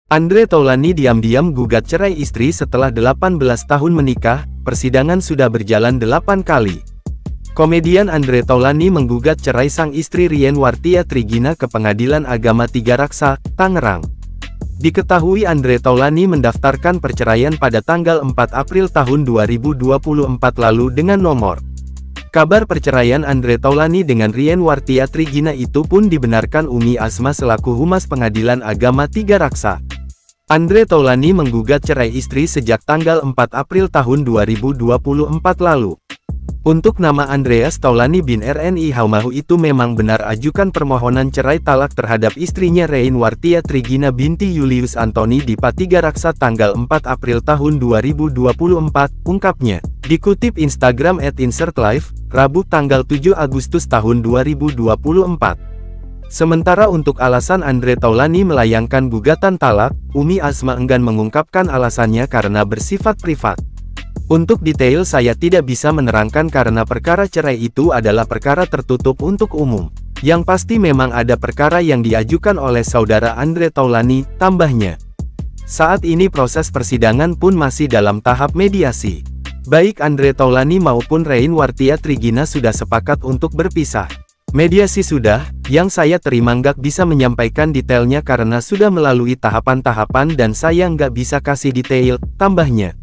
Andre Taulany diam-diam gugat cerai istri setelah 18 tahun menikah, persidangan sudah berjalan 8 kali. Komedian Andre Taulany menggugat cerai sang istri Rien Wartia Trigina ke Pengadilan Agama Tiga Raksa, Tangerang. Diketahui Andre Taulany mendaftarkan perceraian pada tanggal 4 April tahun 2024 lalu dengan nomor. Kabar perceraian Andre Taulany dengan Rien Wartia Trigina itu pun dibenarkan Umi Asma selaku Humas Pengadilan Agama Tiga Raksa. Andre Taulany menggugat cerai istri sejak tanggal 4 April tahun 2024 lalu. Untuk nama Andreas Taulany bin RNI Haumahu itu memang benar ajukan permohonan cerai talak terhadap istrinya Rien Wartia Trigina binti Julius Antoni di Patiga Raksa tanggal 4 April tahun 2024, ungkapnya. Dikutip Instagram @insertlife, Rabu tanggal 7 Agustus tahun 2024. Sementara untuk alasan Andre Taulany melayangkan gugatan talak, Umi Asma enggan mengungkapkan alasannya karena bersifat privat. Untuk detail saya tidak bisa menerangkan karena perkara cerai itu adalah perkara tertutup untuk umum. Yang pasti memang ada perkara yang diajukan oleh saudara Andre Taulany, tambahnya. Saat ini proses persidangan pun masih dalam tahap mediasi. Baik Andre Taulany maupun Rien Wartia Trigina sudah sepakat untuk berpisah. Mediasi sudah, yang saya terima nggak bisa menyampaikan detailnya karena sudah melalui tahapan-tahapan dan saya nggak bisa kasih detail, tambahnya.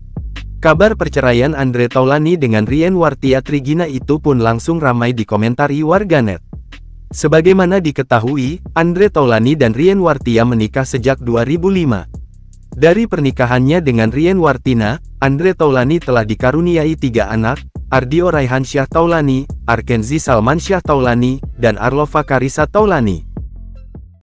Kabar perceraian Andre Taulany dengan Rien Wartia Trigina itu pun langsung ramai dikomentari warganet. Sebagaimana diketahui, Andre Taulany dan Rien Wartia menikah sejak 2005. Dari pernikahannya dengan Rien Wartina, Andre Taulany telah dikaruniai 3 anak, Ardio Raihan Syah Taulany, Arkenzi Salman Syah Taulany, dan Arlova Karissa Taulany.